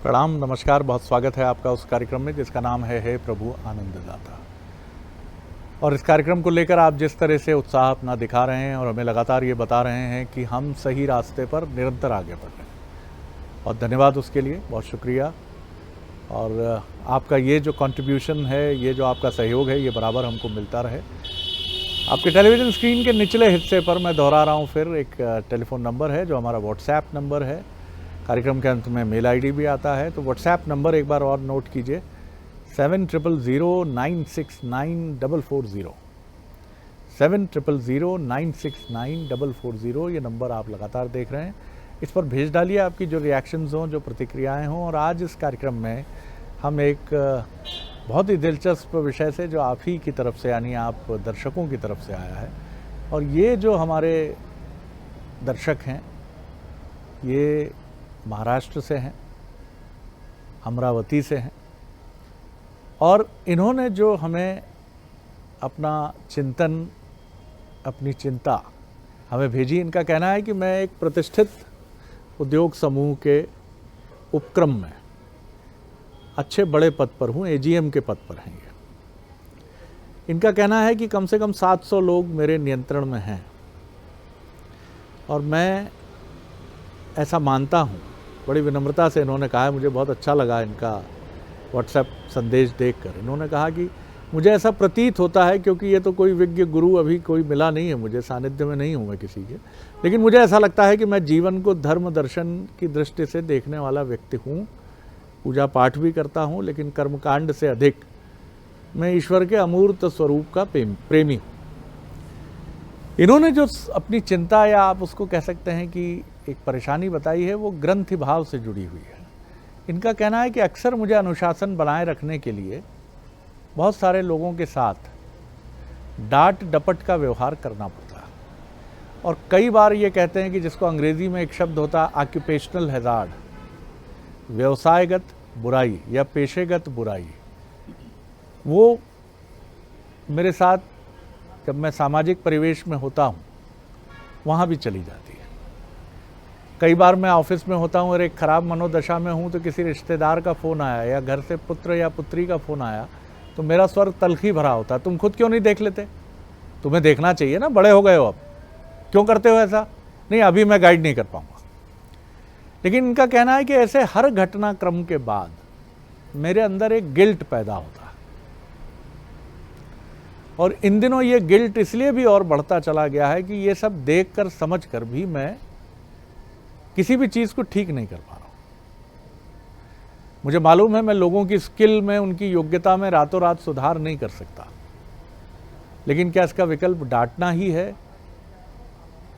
प्रणाम, नमस्कार, बहुत स्वागत है आपका उस कार्यक्रम में जिसका नाम है हे प्रभु आनंददाता। और इस कार्यक्रम को लेकर आप जिस तरह से उत्साह अपना दिखा रहे हैं और हमें लगातार ये बता रहे हैं कि हम सही रास्ते पर निरंतर आगे बढ़ रहे हैं, और धन्यवाद उसके लिए, बहुत शुक्रिया। और आपका ये जो कंट्रीब्यूशन है, ये जो आपका सहयोग है, ये बराबर हमको मिलता रहे। आपके टेलीविज़न स्क्रीन के निचले हिस्से पर मैं दोहरा रहा हूँ फिर एक टेलीफ़ोन नंबर है जो हमारा व्हाट्सएप नंबर है। कार्यक्रम के अंत में मेल आईडी भी आता है, तो व्हाट्सएप नंबर एक बार और नोट कीजिए 7000969440 7000969440। ये नंबर आप लगातार देख रहे हैं, इस पर भेज डालिए आपकी जो रिएक्शंस हों, जो प्रतिक्रियाएं हों। और आज इस कार्यक्रम में हम एक बहुत ही दिलचस्प विषय से, जो आप ही की तरफ से यानी आप दर्शकों की तरफ से आया है, और ये जो हमारे दर्शक हैं ये महाराष्ट्र से हैं, अमरावती से हैं, और इन्होंने जो हमें अपना चिंतन, अपनी चिंता हमें भेजी। इनका कहना है कि मैं एक प्रतिष्ठित उद्योग समूह के उपक्रम में अच्छे बड़े पद पर हूँ, एजीएम के पद पर हैं ये। इनका कहना है कि कम से कम 700 लोग मेरे नियंत्रण में हैं, और मैं ऐसा मानता हूँ। बड़ी विनम्रता से इन्होंने कहा है, मुझे बहुत अच्छा लगा इनका व्हाट्सएप संदेश देखकर। इन्होंने कहा कि मुझे ऐसा प्रतीत होता है, क्योंकि ये तो कोई विज्ञ गुरु अभी कोई मिला नहीं है मुझे, सानिध्य में नहीं हूँ मैं किसी के, लेकिन मुझे ऐसा लगता है कि मैं जीवन को धर्म दर्शन की दृष्टि से देखने वाला व्यक्ति हूँ। पूजा पाठ भी करता हूँ, लेकिन कर्मकांड से अधिक मैं ईश्वर के अमूर्त स्वरूप का प्रेमी हूँ। इन्होंने जो अपनी चिंता, या आप उसको कह सकते हैं कि एक परेशानी बताई है, वो ग्रंथि भाव से जुड़ी हुई है। इनका कहना है कि अक्सर मुझे अनुशासन बनाए रखने के लिए बहुत सारे लोगों के साथ डांट डपट का व्यवहार करना पड़ता है, और कई बार ये कहते हैं कि जिसको अंग्रेजी में एक शब्द होता है ऑक्यूपेशनल हैजार्ड, व्यवसायगत बुराई या पेशेगत बुराई, वो मेरे साथ जब मैं सामाजिक परिवेश में होता हूँ वहाँ भी चली जाती है। कई बार मैं ऑफिस में होता हूँ और एक ख़राब मनोदशा में हूँ, तो किसी रिश्तेदार का फ़ोन आया या घर से पुत्र या पुत्री का फ़ोन आया, तो मेरा स्वर तलखी भरा होता है, तुम खुद क्यों नहीं देख लेते? तुम्हें देखना चाहिए ना, बड़े हो गए हो, अब क्यों करते हो ऐसा? नहीं, अभी मैं गाइड नहीं कर पाऊँगा। लेकिन इनका कहना है कि ऐसे हर घटनाक्रम के बाद मेरे अंदर एक गिल्ट पैदा होता है, और इन दिनों ये गिल्ट इसलिए भी और बढ़ता चला गया है कि ये सब देखकर समझकर भी मैं किसी भी चीज़ को ठीक नहीं कर पा रहा हूँ। मुझे मालूम है मैं लोगों की स्किल में, उनकी योग्यता में रातों रात सुधार नहीं कर सकता, लेकिन क्या इसका विकल्प डांटना ही है?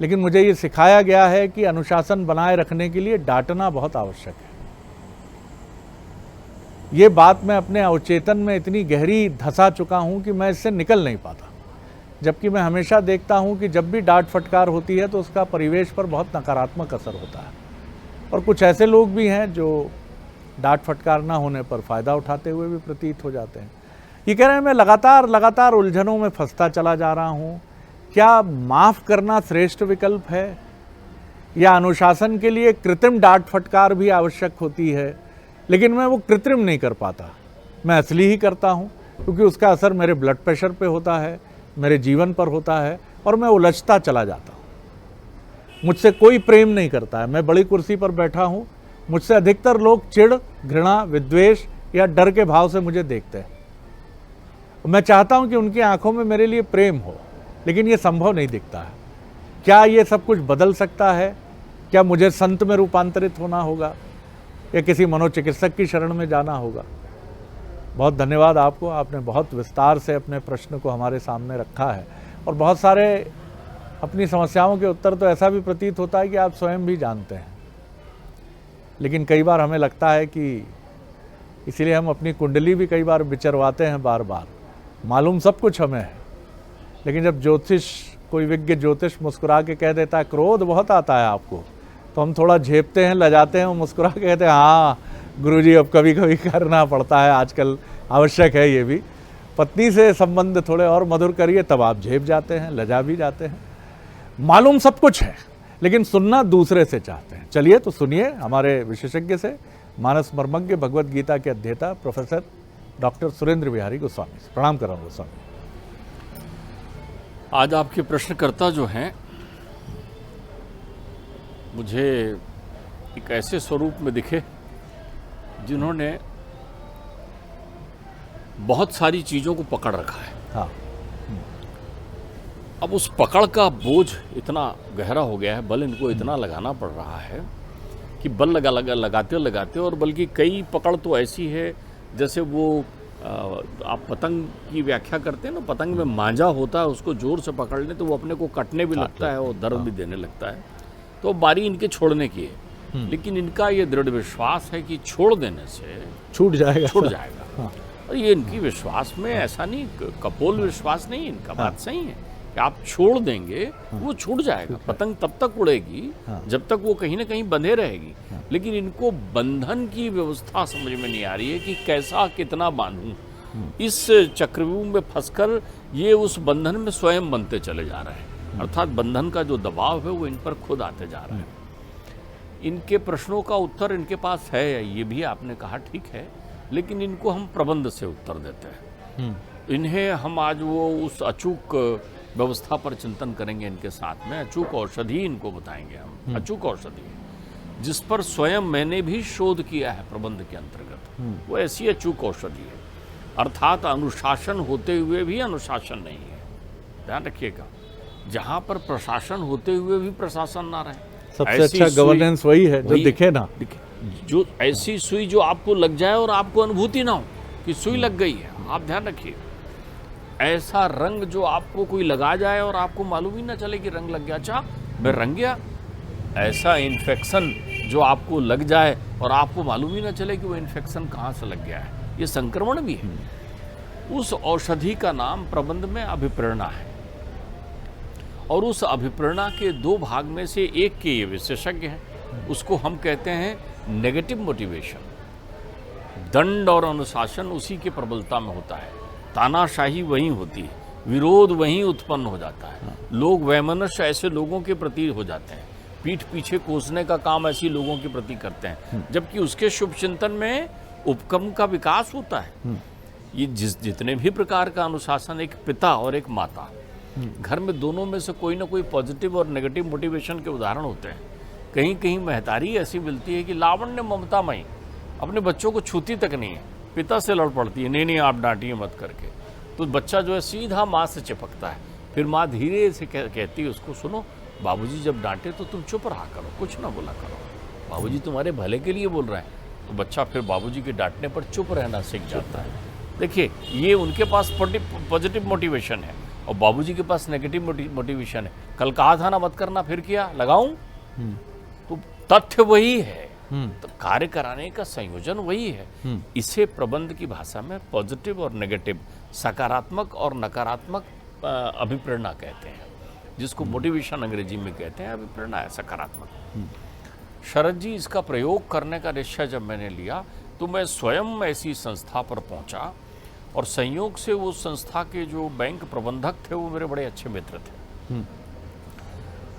लेकिन मुझे ये सिखाया गया है कि अनुशासन बनाए रखने के लिए डांटना बहुत आवश्यक है। ये बात मैं अपने अवचेतन में इतनी गहरी धंसा चुका हूं कि मैं इससे निकल नहीं पाता, जबकि मैं हमेशा देखता हूं कि जब भी डांट फटकार होती है तो उसका परिवेश पर बहुत नकारात्मक असर होता है। और कुछ ऐसे लोग भी हैं जो डांट फटकार ना होने पर फ़ायदा उठाते हुए भी प्रतीत हो जाते हैं। ये कह रहे हैं मैं लगातार उलझनों में फंसता चला जा रहा हूँ। क्या माफ़ करना श्रेष्ठ विकल्प है, या अनुशासन के लिए कृत्रिम डांट फटकार भी आवश्यक होती है? लेकिन मैं वो कृत्रिम नहीं कर पाता, मैं असली ही करता हूँ, क्योंकि उसका असर मेरे ब्लड प्रेशर पे होता है, मेरे जीवन पर होता है, और मैं उलझता चला जाता हूँ। मुझसे कोई प्रेम नहीं करता है। मैं बड़ी कुर्सी पर बैठा हूँ, मुझसे अधिकतर लोग चिढ़, घृणा, विद्वेष या डर के भाव से मुझे देखते हैं। मैं चाहता हूँ कि उनकी आंखों में मेरे लिए प्रेम हो, लेकिन ये संभव नहीं दिखता है। क्या ये सब कुछ बदल सकता है? क्या मुझे संत में रूपांतरित होना होगा, या किसी मनोचिकित्सक की शरण में जाना होगा? बहुत धन्यवाद आपको, आपने बहुत विस्तार से अपने प्रश्न को हमारे सामने रखा है, और बहुत सारे अपनी समस्याओं के उत्तर तो ऐसा भी प्रतीत होता है कि आप स्वयं भी जानते हैं, लेकिन कई बार हमें लगता है कि इसीलिए हम अपनी कुंडली भी कई बार विचरवाते हैं बार बार। मालूम सब कुछ हमें है, लेकिन जब कोई विज्ञ ज्योतिष मुस्कुरा के कह देता है क्रोध बहुत आता है आपको, तो हम थोड़ा झेपते हैं, लजाते हैं, और मुस्कुरा के कहते हैं हाँ गुरुजी अब कभी कभी करना पड़ता है, आजकल आवश्यक है ये भी। पत्नी से संबंध थोड़े और मधुर करिए, तब आप झेप जाते हैं, लजा भी जाते हैं। मालूम सब कुछ है, लेकिन सुनना दूसरे से चाहते हैं। चलिए तो सुनिए हमारे विशेषज्ञ से, मानस मर्मज्ञ भगवत गीता के अध्येता प्रोफेसर डॉक्टर सुरेंद्र बिहारी गोस्वामी। प्रणाम कर रहा हूँ गोस्वामी। आज आपके प्रश्नकर्ता जो हैं मुझे एक ऐसे स्वरूप में दिखे जिन्होंने बहुत सारी चीज़ों को पकड़ रखा है। हाँ। अब उस पकड़ का बोझ इतना गहरा हो गया है, बल इनको इतना लगाना पड़ रहा है कि बल लगाते और बल्कि कई पकड़ तो ऐसी है जैसे वो आप पतंग की व्याख्या करते हैं ना, पतंग में मांझा होता है, उसको जोर से पकड़ लें तो वो अपने को कटने भी लगता है और दर्द भी देने लगता है। तो बारी इनके छोड़ने की है, लेकिन इनका ये दृढ़ विश्वास है कि छोड़ देने से छूट जाएगा। हाँ। और ये इनकी विश्वास में ऐसा नहीं, कपोल विश्वास नहीं, इनका बात सही है कि आप छोड़ देंगे वो छूट जाएगा। पतंग तब तक उड़ेगी जब तक वो कहीं ना कहीं बंधे रहेगी, लेकिन इनको बंधन की व्यवस्था समझ में नहीं आ रही है कि कैसा कितना बांधूं। इस चक्रव्यूह में फंसकर ये उस बंधन में स्वयं बनते चले जा रहे हैं, अर्थात बंधन का जो दबाव है वो इन पर खुद आते जा रहा है। इनके प्रश्नों का उत्तर इनके पास है, ये भी आपने कहा ठीक है, लेकिन इनको हम प्रबंध से उत्तर देते हैं। इन्हें हम आज वो उस अचूक व्यवस्था पर चिंतन करेंगे इनके साथ में। अचूक औषधि इनको बताएंगे हम, अचूक औषधि जिस पर स्वयं मैंने भी शोध किया है प्रबंध के अंतर्गत, वो ऐसी अचूक औषधि है। अर्थात अनुशासन होते हुए भी अनुशासन नहीं है। ध्यान रखिएगा, जहाँ पर प्रशासन होते हुए भी प्रशासन ना रहे, सबसे अच्छा गवर्नेंस वही है जो दिखे ना, जो ऐसी सुई जो आपको लग जाए और आपको अनुभूति ना हो कि सुई लग गई है। आप ध्यान रखिए, ऐसा रंग जो आपको कोई लगा जाए और आपको मालूम ही ना चले कि रंग लग गया, अच्छा मैं रंग गया। ऐसा इन्फेक्शन जो आपको लग जाए और आपको मालूम ही ना चले कि वो इन्फेक्शन कहाँ से लग गया है, ये संक्रमण भी है। उस औषधि का नाम प्रबंध में अभिप्रेरणा है, और उस अभिप्रेरणा के दो भाग में से एक के ये विशेषज्ञ हैं। उसको हम कहते हैं नेगेटिव मोटिवेशन। दंड और अनुशासन उसी के प्रबलता में होता है, तानाशाही वहीं होती है, विरोध वहीं उत्पन्न हो जाता है। लोग वैमनस्य ऐसे लोगों के प्रति हो जाते हैं, पीठ पीछे कोसने का काम ऐसी लोगों के प्रति करते हैं, जबकि उसके शुभ चिंतन में उपक्रम का विकास होता है। ये जितने भी प्रकार का अनुशासन, एक पिता और एक माता, घर में दोनों में से कोई ना कोई पॉजिटिव और नेगेटिव मोटिवेशन के उदाहरण होते हैं। कहीं कहीं महतारी ऐसी मिलती है कि लावण्य ममतामयी, अपने बच्चों को छूती तक नहीं है, पिता से लड़ पड़ती है, नहीं आप डांटिए मत करके, तो बच्चा जो है सीधा माँ से चिपकता है। फिर माँ धीरे से कहती है उसको, सुनो बाबूजी जब डांटे तो तुम चुप रहा करो, कुछ ना बोला करो, बाबूजी तुम्हारे भले के लिए बोल रहे हैं। तो बच्चा फिर बाबूजी के डांटने पर चुप रहना सीख जाता है। देखिए, ये उनके पास पॉजिटिव मोटिवेशन है और बाबूजी के पास नेगेटिव मोटिवेशन है। कल कहा था ना मत करना, फिर किया, लगाऊं। तो तथ्य वही है, तो कार्य कराने का संयोजन वही है। इसे प्रबंध की भाषा में पॉजिटिव और नेगेटिव, सकारात्मक और नकारात्मक अभिप्रेरणा कहते हैं, जिसको मोटिवेशन अंग्रेजी में कहते हैं, अभिप्रेरणा है सकारात्मक। शरद जी, इसका प्रयोग करने का निश्चय जब मैंने लिया तो मैं स्वयं ऐसी संस्था पर पहुंचा, और संयोग से वो संस्था के जो बैंक प्रबंधक थे वो मेरे बड़े अच्छे मित्र थे।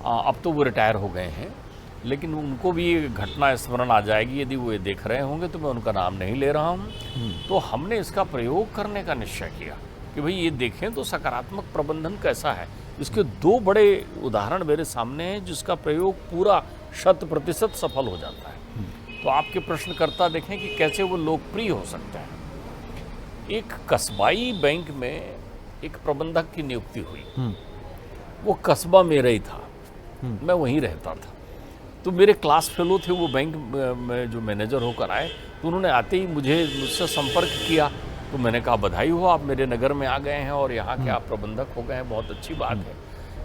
अब तो वो रिटायर हो गए हैं, लेकिन उनको भी ये घटना स्मरण आ जाएगी यदि वो ये देख रहे होंगे, तो मैं उनका नाम नहीं ले रहा हूँ। तो हमने इसका प्रयोग करने का निश्चय किया कि भाई ये देखें तो सकारात्मक प्रबंधन कैसा है। इसके दो बड़े उदाहरण मेरे सामने हैं जिसका प्रयोग पूरा 100% सफल हो जाता है। तो आपके प्रश्नकर्ता देखें कि कैसे वो लोकप्रिय हो सकता है। एक कस्बाई बैंक में एक प्रबंधक की नियुक्ति हुई। वो कस्बा मेरा ही था, मैं वहीं रहता था। तो मेरे क्लास फेलो थे वो, बैंक में जो मैनेजर होकर आए, तो उन्होंने आते ही मुझसे संपर्क किया। तो मैंने कहा बधाई हो, आप मेरे नगर में आ गए हैं और यहाँ के आप प्रबंधक हो गए हैं, बहुत अच्छी बात है।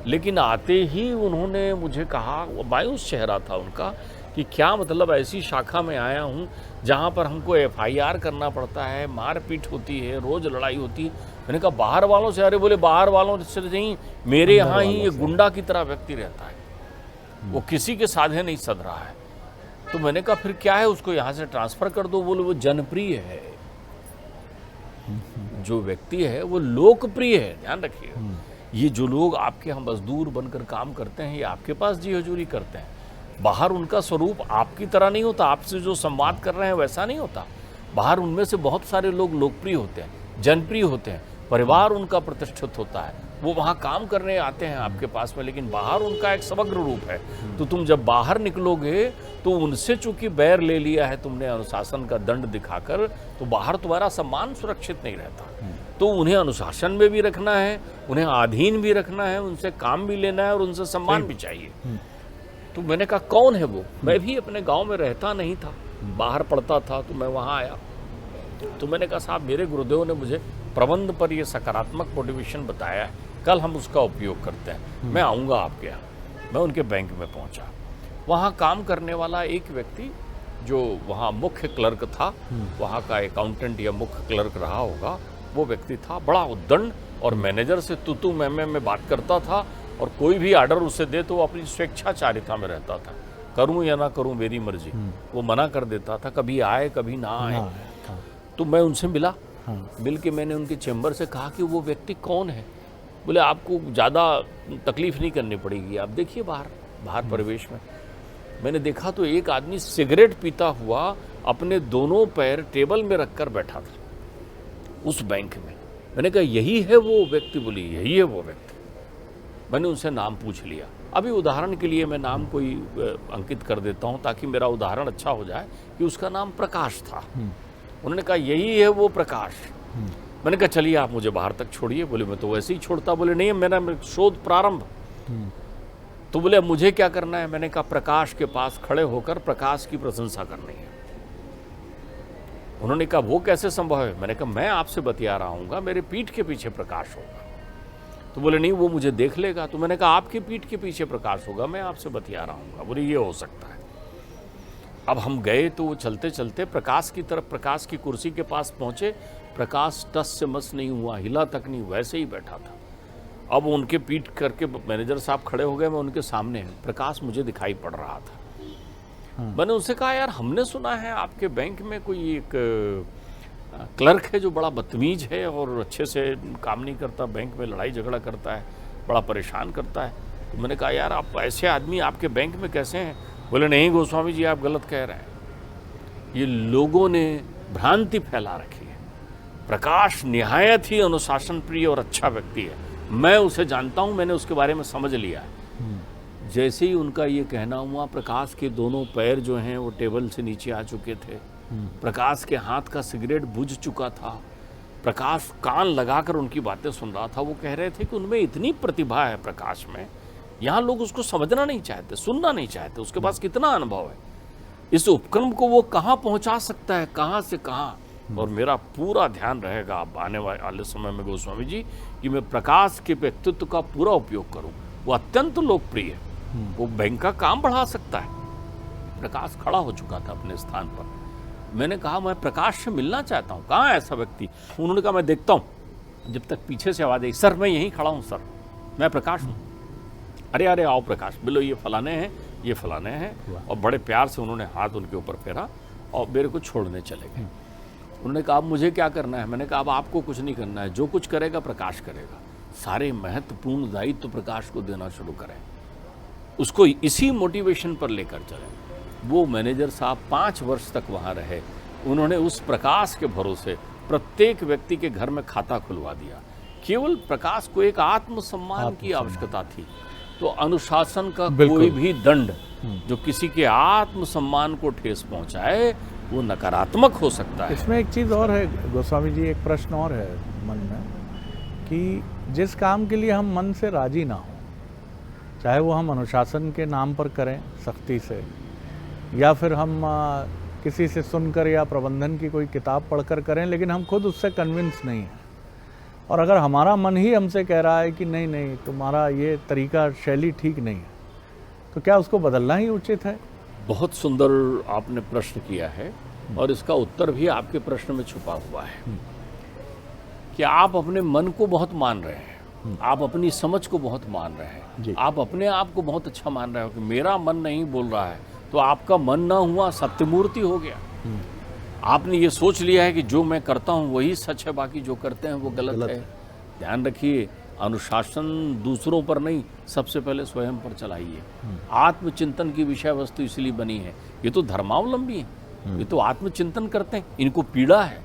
लेकिन आते ही उन्होंने मुझे कहा, मायूस चेहरा था उनका, कि क्या मतलब ऐसी शाखा में आया हूँ जहाँ पर हमको FIR करना पड़ता है, मारपीट होती है, रोज़ लड़ाई होती है। मैंने कहा बाहर वालों से? अरे बोले बाहर वालों से नहीं, मेरे यहाँ ही ये गुंडा की तरह व्यक्ति रहता है, वो किसी के साधे नहीं सध रहा है। तो मैंने कहा फिर क्या है, उसको यहाँ से ट्रांसफ़र कर दो। बोले वो जनप्रिय है, जो व्यक्ति है वो लोकप्रिय है। ध्यान रखिए, ये जो लोग आपके यहाँ मजदूर बनकर काम करते हैं, ये आपके पास जी हजूरी करते हैं, बाहर उनका स्वरूप आपकी तरह नहीं होता, आपसे जो संवाद कर रहे हैं वैसा नहीं होता। बाहर उनमें से बहुत सारे लोग लोकप्रिय होते हैं, जनप्रिय होते हैं, परिवार उनका प्रतिष्ठित होता है, वो वहाँ काम करने आते हैं आपके पास में, लेकिन बाहर उनका एक समग्र रूप है। तो तुम जब बाहर निकलोगे तो उनसे चूंकि बैर ले लिया है तुमने अनुशासन का दंड दिखाकर, तो बाहर तुम्हारा सम्मान सुरक्षित नहीं रहता। तो उन्हें अनुशासन में भी रखना है, उन्हें अधीन भी रखना है, उनसे काम भी लेना है और उनसे सम्मान भी चाहिए। तो मैंने कहा कौन है वो? मैं भी अपने गांव में रहता नहीं था, बाहर पढ़ता था, तो मैं वहाँ आया। तो मैंने कहा साहब मेरे गुरुदेव ने मुझे प्रबंध पर ये सकारात्मक मोटिवेशन बताया है, कल हम उसका उपयोग करते हैं, मैं आऊँगा आपके यहाँ। मैं उनके बैंक में पहुँचा, वहाँ काम करने वाला एक व्यक्ति जो वहाँ मुख्य क्लर्क था, वहाँ का अकाउंटेंट या मुख्य क्लर्क रहा होगा, वो व्यक्ति था बड़ा उद्दंड और मैनेजर से तू मैं में बात करता था, और कोई भी ऑर्डर उसे दे तो वो अपनी स्वेच्छाचारिता में रहता था, करूं या ना करूं मेरी मर्जी। वो मना कर देता था, कभी आए कभी ना आए। तो मैं उनसे मिला, मिल के मैंने उनके चैम्बर से कहा कि वो व्यक्ति कौन है। बोले आपको ज़्यादा तकलीफ नहीं करनी पड़ेगी, आप देखिए बाहर परिवेश में। मैंने देखा तो एक आदमी सिगरेट पीता हुआ अपने दोनों पैर टेबल में रखकर बैठा था उस बैंक में। मैंने कहा यही है वो व्यक्ति? बोली यही है वो व्यक्ति। मैंने उनसे नाम पूछ लिया। अभी उदाहरण के लिए मैं नाम कोई अंकित कर देता हूं ताकि मेरा उदाहरण अच्छा हो जाए कि उसका नाम प्रकाश था। उन्होंने कहा यही है वो प्रकाश। मैंने कहा चलिए आप मुझे बाहर तक छोड़िए। बोले मैं तो वैसे ही छोड़ता। बोले नहीं मेरा शोध प्रारंभ। तो बोले मुझे क्या करना है? मैंने कहा प्रकाश के पास खड़े होकर प्रकाश की प्रशंसा करनी है। उन्होंने कहा वो कैसे संभव है? मैंने कहा मैं आपसे बतिया रहा हूँगा, मेरे पीठ के पीछे प्रकाश होगा। तो बोले नहीं वो मुझे देख लेगा। तो मैंने कहा आपके पीठ के पीछे प्रकाश होगा, मैं आपसे बतिया रहा हूँ। बोले ये हो सकता है। अब हम गए तो वो चलते चलते प्रकाश की तरफ, प्रकाश की कुर्सी के पास पहुंचे। प्रकाश टस से मस नहीं हुआ, हिला तक नहीं, वैसे ही बैठा था। अब उनके पीठ करके मैनेजर साहब खड़े हो गए, मैं उनके सामने हूँ। प्रकाश मुझे दिखाई पड़ रहा था। मैंने उनसे कहा यार हमने सुना है आपके बैंक में कोई एक क्लर्क है जो बड़ा बदतमीज है और अच्छे से काम नहीं करता, बैंक में लड़ाई झगड़ा करता है, बड़ा परेशान करता है। तो मैंने कहा यार आप ऐसे आदमी आपके बैंक में कैसे हैं? बोले नहीं गोस्वामी जी आप गलत कह रहे हैं, ये लोगों ने भ्रांति फैला रखी है। प्रकाश निहायत ही अनुशासन प्रिय और अच्छा व्यक्ति है, मैं उसे जानता हूँ, मैंने उसके बारे में समझ लिया है। जैसे ही उनका ये कहना हुआ, प्रकाश के दोनों पैर जो हैं वो टेबल से नीचे आ चुके थे। प्रकाश के हाथ का सिगरेट बुझ चुका था। प्रकाश कान लगाकर उनकी बातें सुन रहा था। वो कह रहे थे कि उनमें इतनी प्रतिभा है प्रकाश में, यहाँ लोग उसको समझना नहीं चाहते, सुनना नहीं चाहते, उसके पास कितना अनुभव है, इस उपक्रम को वो कहाँ पहुँचा सकता है, कहाँ से कहाँ। और मेरा पूरा ध्यान रहेगा अब आने वाले समय में गोस्वामी जी कि मैं प्रकाश के व्यक्तित्व का पूरा उपयोग करूँ। वो अत्यंत लोकप्रिय है, वो बैंक का काम बढ़ा सकता है। प्रकाश खड़ा हो चुका था अपने स्थान पर। मैंने कहा मैं प्रकाश से मिलना चाहता हूँ, कहाँ है ऐसा व्यक्ति? उन्होंने कहा मैं देखता हूँ। जब तक पीछे से आवाज़ आई, सर मैं यहीं खड़ा हूँ सर, मैं प्रकाश हूँ। अरे अरे आओ प्रकाश, बोलो ये फलाने हैं, ये फलाने हैं। और बड़े प्यार से उन्होंने हाथ उनके ऊपर फेरा और मेरे को छोड़ने चले गए। उन्होंने कहा अब मुझे क्या करना है? मैंने कहा अब आपको कुछ नहीं करना है, जो कुछ करेगा प्रकाश करेगा। सारे महत्वपूर्ण दायित्व प्रकाश को देना शुरू करें, उसको इसी मोटिवेशन पर लेकर चलें। वो मैनेजर साहब 5 वर्ष तक वहाँ रहे। उन्होंने उस प्रकाश के भरोसे प्रत्येक व्यक्ति के घर में खाता खुलवा दिया। केवल प्रकाश को एक आत्मसम्मान की आवश्यकता थी। तो अनुशासन का कोई भी दंड जो किसी के आत्मसम्मान को ठेस पहुंचाए वो नकारात्मक हो सकता है। इसमें एक चीज़ और है गोस्वामी जी, एक प्रश्न और है मन में कि जिस काम के लिए हम मन से राजी ना हो, चाहे वो हम अनुशासन के नाम पर करें सख्ती से, या फिर हम किसी से सुनकर या प्रबंधन की कोई किताब पढ़कर करें, लेकिन हम खुद उससे कन्विंस नहीं हैं, और अगर हमारा मन ही हमसे कह रहा है कि नहीं नहीं तुम्हारा ये तरीका शैली ठीक नहीं है, तो क्या उसको बदलना ही उचित है? बहुत सुंदर आपने प्रश्न किया है और इसका उत्तर भी आपके प्रश्न में छुपा हुआ है कि आप अपने मन को बहुत मान रहे हैं, आप अपनी समझ को बहुत मान रहे हैं, आप अपने आप को बहुत अच्छा मान रहे हो कि मेरा मन नहीं बोल रहा है, तो आपका मन ना हुआ सत्यमूर्ति हो गया। आपने ये सोच लिया है कि जो मैं करता हूँ वही सच है, बाकी जो करते हैं वो गलत है। ध्यान रखिए अनुशासन दूसरों पर नहीं, सबसे पहले स्वयं पर चलाइए। आत्मचिंतन की विषय वस्तु इसलिए बनी है। ये तो धर्मावलंबी है, ये तो आत्मचिंतन करते हैं, इनको पीड़ा है,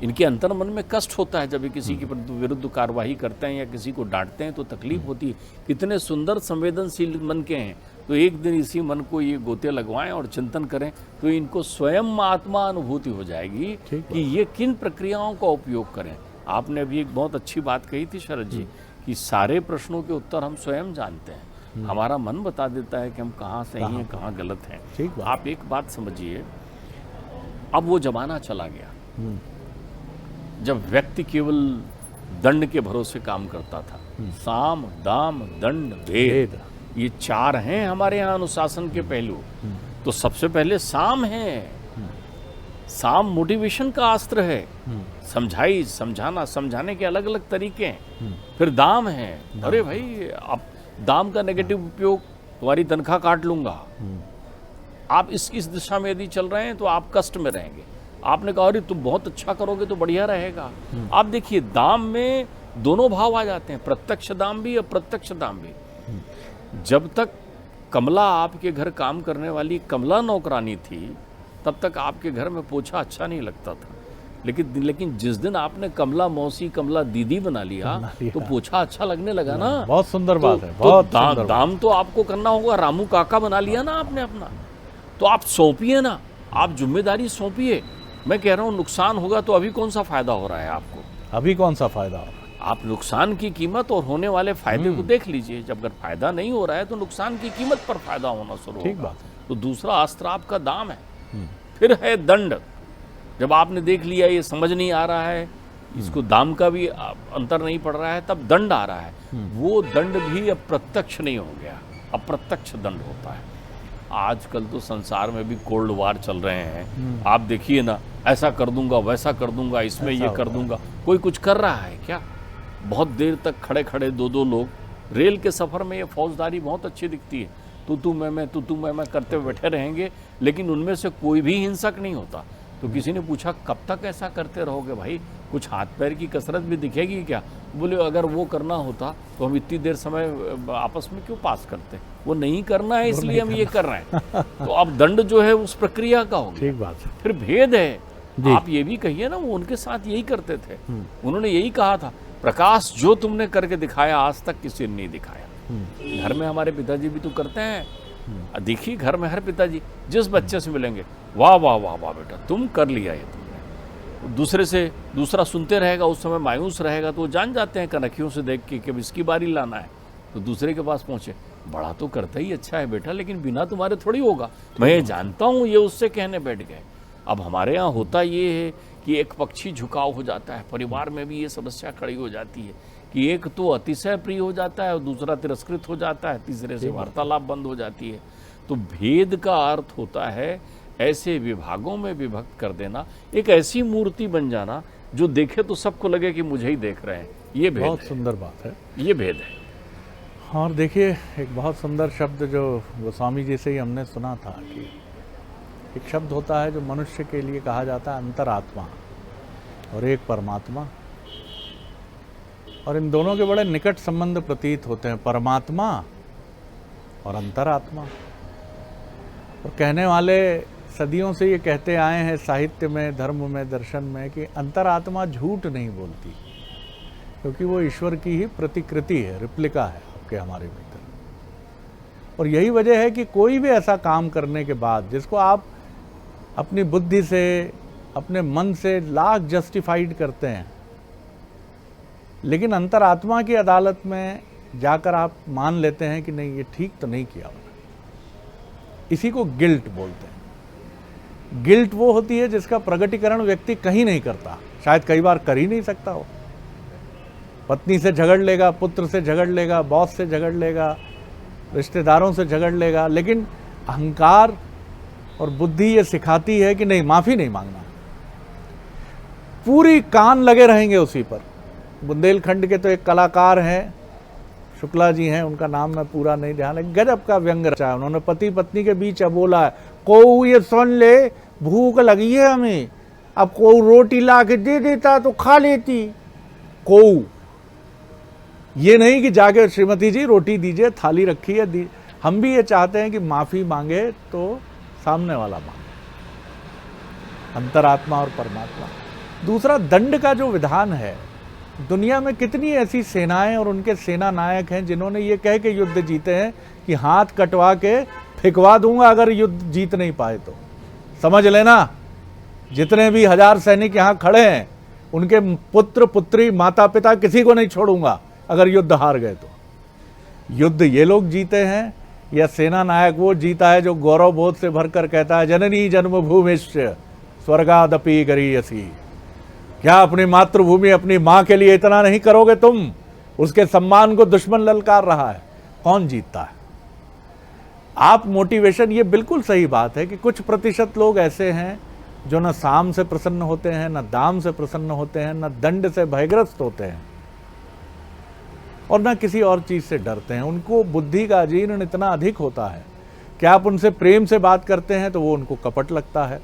इनके अंतर मन में कष्ट होता है। जब ये किसी के विरुद्ध कार्रवाई करते हैं या किसी को डांटते हैं तो तकलीफ होती है। कितने सुंदर संवेदनशील मन के हैं, तो एक दिन इसी मन को ये गोते लगवाएं और चिंतन करें तो इनको स्वयं आत्मा अनुभूति हो जाएगी कि ये किन प्रक्रियाओं का उपयोग करें। आपने अभी एक बहुत अच्छी बात कही थी शरद जी कि सारे प्रश्नों के उत्तर हम स्वयं जानते हैं, हमारा मन बता देता है कि हम कहाँ सही हैं कहाँ गलत हैं। आप एक बात समझिए, अब वो जमाना चला गया जब व्यक्ति केवल दंड के भरोसे काम करता था। साम दाम दंड भेद, ये चार हैं हमारे यहाँ अनुशासन के पहलू। तो सबसे पहले साम है, साम मोटिवेशन का अस्त्र है, समझाई समझाना, समझाने के अलग अलग तरीके हैं। फिर दाम है, अरे भाई आप दाम का नेगेटिव उपयोग, तुम्हारी तनख्वाह काट लूंगा, आप इस दिशा में यदि चल रहे हैं तो आप कष्ट में रहेंगे। आपने कहा अरे तुम बहुत अच्छा करोगे तो बढ़िया रहेगा। आप देखिए दाम में दोनों भाव आ जाते हैं, प्रत्यक्ष दाम भी, अप्रत्यक्ष दाम भी। जब तक कमला आपके घर काम करने वाली कमला नौकरानी थी तब तक आपके घर में पोछा अच्छा नहीं लगता था, लेकिन जिस दिन आपने कमला मौसी कमला दीदी बना लिया तो पोछा अच्छा लगने लगा ना। बहुत सुंदर बात है, बहुत दाम तो आपको करना होगा। रामू काका बना लिया ना आपने अपना, तो आप सौंपिए ना, आप जिम्मेदारी सौंपिए। मैं कह रहा हूँ नुकसान होगा तो अभी कौन सा फायदा हो रहा है आपको, अभी कौन सा फायदा हो रहा है? आप नुकसान की कीमत और होने वाले फायदे को देख लीजिए। जब अगर फायदा नहीं हो रहा है तो नुकसान की कीमत पर फायदा होना शुरू होगा। तो दूसरा अस्त्र आपका दाम है। फिर है दंड। जब आपने देख लिया ये समझ नहीं आ रहा है, इसको दाम का भी अंतर नहीं पड़ रहा है, तब दंड आ रहा है। वो दंड भी अप्रत्यक्ष नहीं हो गया, अप्रत्यक्ष दंड होता है। आजकल तो संसार में भी कोल्ड वार चल रहे हैं। आप देखिए ना, ऐसा कर दूंगा वैसा कर दूंगा, इसमें ये कर दूंगा। कोई कुछ कर रहा है क्या? बहुत देर तक खड़े खड़े दो लोग, रेल के सफ़र में ये फौजदारी बहुत अच्छी दिखती है, तू मैं करते हुए बैठे रहेंगे, लेकिन उनमें से कोई भी हिंसक नहीं होता। तो किसी ने पूछा कब तक ऐसा करते रहोगे भाई, कुछ हाथ पैर की कसरत भी दिखेगी क्या? बोले अगर वो करना होता तो हम इतनी देर समय आपस में क्यों पास करते, वो नहीं करना है इसलिए हम ये कर रहे हैं। तो अब दंड जो है उस प्रक्रिया का होगा। ठीक बात है। फिर भेद है, आप ये भी कहिए ना, वो उनके साथ यही करते थे, उन्होंने यही कहा था, प्रकाश जो तुमने करके दिखाया आज तक किसी ने नहीं दिखाया। घर में हमारे पिताजी भी तो करते हैं। देखिए घर में हर पिताजी जिस बच्चे से मिलेंगे, वाह वाह वाह वाह बेटा तुम कर लिया ये तुमने। दूसरे से दूसरा सुनते रहेगा, उस समय मायूस रहेगा, तो वो जान जाते हैं कनखियों से देख के कि अब इसकी बारी लाना है। तो दूसरे के पास पहुंचे, बड़ा तो करता ही अच्छा है बेटा, लेकिन बिना तुम्हारे थोड़ी होगा, मैं ये जानता हूँ, ये उससे कहने बैठ गए। अब हमारे यहाँ होता ये है कि एक पक्षी झुकाव हो जाता है, परिवार में भी ये समस्या खड़ी हो जाती है कि एक तो अतिशय प्रिय हो जाता है और दूसरा तिरस्कृत हो जाता है, तीसरे से वार्तालाप बंद हो जाती है। तो भेद का अर्थ होता है ऐसे विभागों में विभक्त कर देना, एक ऐसी मूर्ति बन जाना जो देखे तो सबको लगे कि मुझे ही देख रहे हैं। ये भेद बहुत सुंदर बात है, ये भेद है। और देखिए एक बहुत सुंदर शब्द जो गोस्वामी जी से ही हमने सुना था कि एक शब्द होता है जो मनुष्य के लिए कहा जाता है अंतरात्मा, और एक परमात्मा, और इन दोनों के बड़े निकट संबंध प्रतीत होते हैं, परमात्मा और अंतरात्मा। और कहने वाले सदियों से ये कहते आए हैं साहित्य में, धर्म में, दर्शन में कि अंतरात्मा झूठ नहीं बोलती, क्योंकि वो ईश्वर की ही प्रतिकृति है, रिप्लिका है आपके हमारे भीतर। और यही वजह है कि कोई भी ऐसा काम करने के बाद जिसको आप अपनी बुद्धि से, अपने मन से लाख जस्टिफाइड करते हैं, लेकिन अंतरात्मा की अदालत में जाकर आप मान लेते हैं कि नहीं ये ठीक तो नहीं किया मैंने, इसी को गिल्ट बोलते हैं। गिल्ट वो होती है जिसका प्रगटीकरण व्यक्ति कहीं नहीं करता, शायद कई बार कर ही नहीं सकता हो। पत्नी से झगड़ लेगा, पुत्र से झगड़ लेगा, बॉस से झगड़ लेगा, रिश्तेदारों से झगड़ लेगा, लेकिन अहंकार और बुद्धि ये सिखाती है कि नहीं, माफ़ी नहीं मांगना। पूरी कान लगे रहेंगे उसी पर। बुंदेलखंड के तो एक कलाकार हैं, शुक्ला जी हैं, उनका नाम मैं पूरा नहीं ध्यान है, गजब का व्यंग रचा है उन्होंने। पति पत्नी के बीच बोला है, को ये सुन ले, भूख लगी है हमें, अब को रोटी ला के दे देता तो खा लेती। को ये नहीं कि जाके श्रीमती जी रोटी दीजिए, थाली रखी है, हम भी ये चाहते हैं कि माफ़ी मांगे तो सामने वाला मांगे, अंतरात्मा और परमात्मा। दूसरा, दंड का जो विधान है, दुनिया में कितनी ऐसी सेनाएं और उनके सेना नायक हैं जिन्होंने ये कह के युद्ध जीते हैं कि हाथ कटवा के फेंकवा दूंगा अगर युद्ध जीत नहीं पाए तो। समझ लेना, जितने भी 1000 सैनिक यहाँ खड़े हैं, उनके पुत्र पुत्री माता पिता किसी को नहीं छोड़ूंगा अगर युद्ध हार गए तो। युद्ध ये लोग जीते हैं या सेना नायक वो जीता है जो गौरव बोध से भरकर कहता है जननी जन्मभूमिश्च स्वर्गादपि गरीयसी। क्या अपनी मातृभूमि, अपनी माँ के लिए इतना नहीं करोगे तुम? उसके सम्मान को दुश्मन ललकार रहा है, कौन जीतता है? आप मोटिवेशन, ये बिल्कुल सही बात है कि कुछ प्रतिशत लोग ऐसे हैं जो न साम से प्रसन्न होते हैं, न दाम से प्रसन्न होते हैं, न दंड से भयग्रस्त होते हैं और न किसी और चीज से डरते हैं। उनको बुद्धि का अजीर्ण इतना अधिक होता है कि आप उनसे प्रेम से बात करते हैं तो वो उनको कपट लगता है,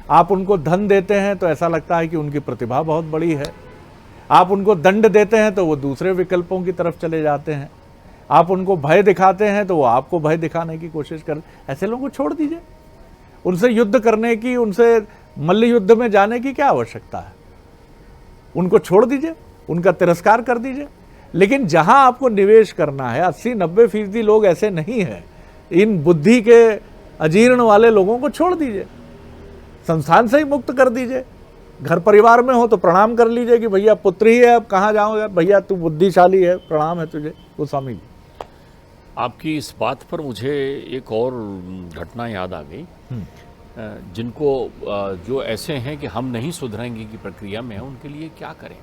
आप उनको धन देते हैं तो ऐसा लगता है कि उनकी प्रतिभा बहुत बड़ी है, आप उनको दंड देते हैं तो वो दूसरे विकल्पों की तरफ चले जाते हैं, आप उनको भय दिखाते हैं तो वो आपको भय दिखाने की कोशिश कर। ऐसे लोगों को छोड़ दीजिए, उनसे युद्ध करने की, उनसे मल्ल युद्ध में जाने की क्या आवश्यकता है? उनको छोड़ दीजिए, उनका तिरस्कार कर दीजिए। लेकिन जहां आपको निवेश करना है, 80-90% लोग ऐसे नहीं हैं। इन बुद्धि के अजीर्ण वाले लोगों को छोड़ दीजिए, संस्थान से ही मुक्त कर दीजिए। घर परिवार में हो तो प्रणाम कर लीजिए कि भैया पुत्री है, अब कहाँ जाओगे, भैया तू बुद्धिशाली है, प्रणाम है तुझे, गोस्वामी जी। आपकी इस बात पर मुझे एक और घटना याद आ गई। जिनको जो ऐसे हैं कि हम नहीं सुधरेंगे की प्रक्रिया में है, उनके लिए क्या करें?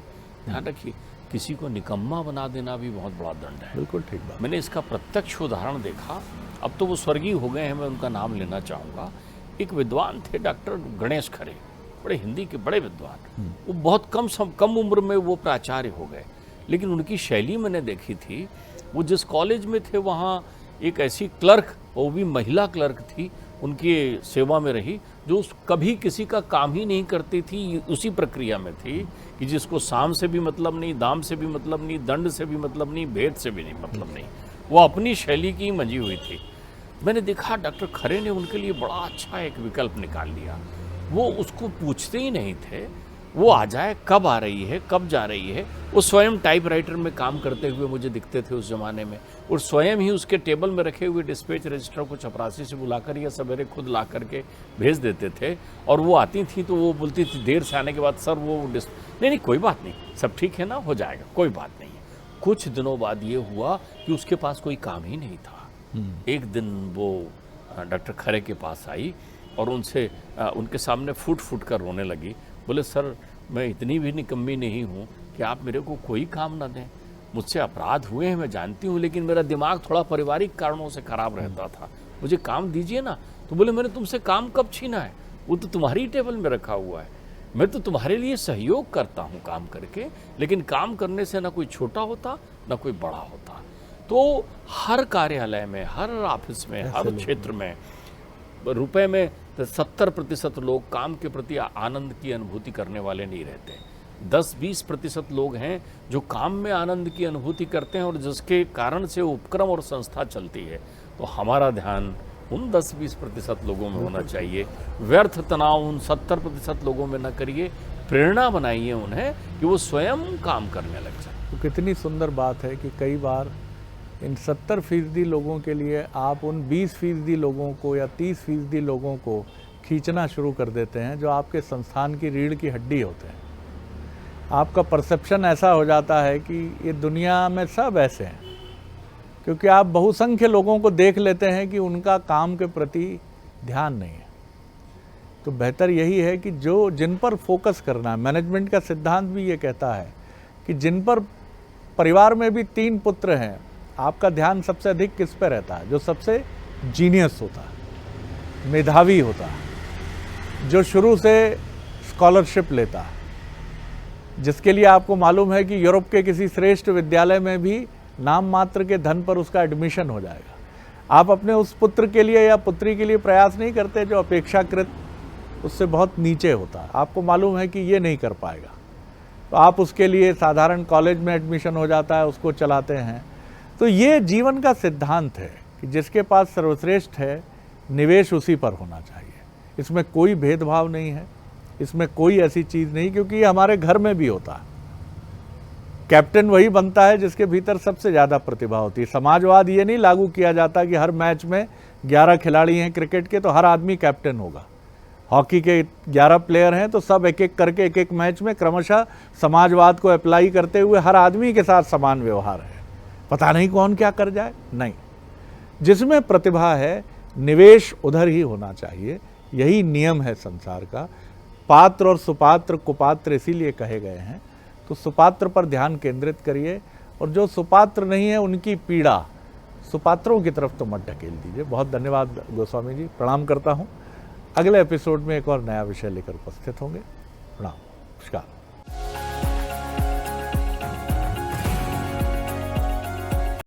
ध्यान रखिए, किसी को निकम्मा बना देना भी बहुत बड़ा दंड है। बिल्कुल ठीक बात। मैंने इसका प्रत्यक्ष उदाहरण देखा। अब तो वो स्वर्गीय हो गए हैं, मैं उनका नाम लेना चाहूँगा। एक विद्वान थे, डॉक्टर गणेश खरे, बड़े हिंदी के बड़े विद्वान। वो बहुत कम उम्र में वो प्राचार्य हो गए, लेकिन उनकी शैली मैंने देखी थी। वो जिस कॉलेज में थे वहाँ एक ऐसी क्लर्क, वो भी महिला क्लर्क थी, उनकी सेवा में रही, जो कभी किसी का काम ही नहीं करती थी। उसी प्रक्रिया में थी कि जिसको साम से भी मतलब नहीं, दाम से भी मतलब नहीं, दंड से भी मतलब नहीं, भेद से भी नहीं मतलब नहीं, वो अपनी शैली की मंजी हुई थी। मैंने देखा डॉक्टर खरे ने उनके लिए बड़ा अच्छा एक विकल्प निकाल लिया। वो उसको पूछते ही नहीं थे, वो आ जाए, कब आ रही है, कब जा रही है। वो स्वयं टाइपराइटर में काम करते हुए मुझे दिखते थे उस जमाने में, और स्वयं ही उसके टेबल में रखे हुए डिस्पैच रजिस्टर को चपरासी से बुलाकर या सवेरे खुद ला करके भेज देते थे। और वो आती थी तो वो बोलती थी देर से आने के बाद, सर वो नहीं कोई बात नहीं, सब ठीक है ना, हो जाएगा, कोई बात नहीं है। कुछ दिनों बाद ये हुआ कि उसके पास कोई काम ही नहीं था। एक दिन वो डॉक्टर खरे के पास आई और उनसे उनके सामने फूट कर रोने लगी। बोले सर, मैं इतनी भी निकम्मी नहीं हूँ कि आप मेरे को कोई काम ना दें। मुझसे अपराध हुए हैं, मैं जानती हूँ, लेकिन मेरा दिमाग थोड़ा पारिवारिक कारणों से खराब रहता था, मुझे काम दीजिए ना। तो बोले मैंने तुमसे काम कब छीना है, वो तो तुम्हारी टेबल में रखा हुआ है, मैं तो तुम्हारे लिए सहयोग करता हूँ काम करके, लेकिन काम करने से ना कोई छोटा होता ना कोई बड़ा होता। तो हर कार्यालय में, हर ऑफिस में, हर क्षेत्र में रुपए में 70% लोग काम के प्रति आनंद की अनुभूति करने वाले नहीं रहते। 10-20% लोग हैं जो काम में आनंद की अनुभूति करते हैं और जिसके कारण से उपक्रम और संस्था चलती है। तो हमारा ध्यान उन 10-20% लोगों में होना चाहिए। व्यर्थ तनाव उन 70% लोगों में न करिए, प्रेरणा बनाइए उन्हें कि वो स्वयं काम करने लग जाए। तो कितनी सुंदर बात है कि कई बार इन 70% लोगों के लिए आप उन 20% लोगों को या 30% लोगों को खींचना शुरू कर देते हैं जो आपके संस्थान की रीढ़ की हड्डी होते हैं। आपका परसेप्शन ऐसा हो जाता है कि ये दुनिया में सब ऐसे हैं, क्योंकि आप बहुसंख्य लोगों को देख लेते हैं कि उनका काम के प्रति ध्यान नहीं है। तो बेहतर यही है कि जो जिन पर फोकस करना है, मैनेजमेंट का सिद्धांत भी ये कहता है कि जिन पर परिवार में भी 3 पुत्र हैं, आपका ध्यान सबसे अधिक किस पे रहता है? जो सबसे जीनियस होता है, मेधावी होता है, जो शुरू से स्कॉलरशिप लेता है, जिसके लिए आपको मालूम है कि यूरोप के किसी श्रेष्ठ विद्यालय में भी नाम मात्र के धन पर उसका एडमिशन हो जाएगा। आप अपने उस पुत्र के लिए या पुत्री के लिए प्रयास नहीं करते जो अपेक्षाकृत उससे बहुत नीचे होता है। आपको मालूम है कि ये नहीं कर पाएगा, तो आप उसके लिए साधारण कॉलेज में एडमिशन हो जाता है, उसको चलाते हैं। तो ये जीवन का सिद्धांत है कि जिसके पास सर्वश्रेष्ठ है, निवेश उसी पर होना चाहिए। इसमें कोई भेदभाव नहीं है, इसमें कोई ऐसी चीज़ नहीं, क्योंकि ये हमारे घर में भी होता है। कैप्टन वही बनता है जिसके भीतर सबसे ज़्यादा प्रतिभा होती है। समाजवाद ये नहीं लागू किया जाता कि हर मैच में 11 खिलाड़ी हैं क्रिकेट के तो हर आदमी कैप्टन होगा। हॉकी के 11 प्लेयर हैं तो सब एक एक करके एक एक मैच में क्रमशः समाजवाद को अप्लाई करते हुए हर आदमी के साथ समान व्यवहार है। पता नहीं कौन क्या कर जाए, नहीं। जिसमें प्रतिभा है, निवेश उधर ही होना चाहिए। यही नियम है संसार का। पात्र और सुपात्र कुपात्र इसीलिए कहे गए हैं। तो सुपात्र पर ध्यान केंद्रित करिए, और जो सुपात्र नहीं है उनकी पीड़ा सुपात्रों की तरफ तो मत ढकेल दीजिए। बहुत धन्यवाद गोस्वामी जी, प्रणाम करता हूँ। अगले एपिसोड में एक और नया विषय लेकर उपस्थित होंगे। प्रणाम, नमस्कार।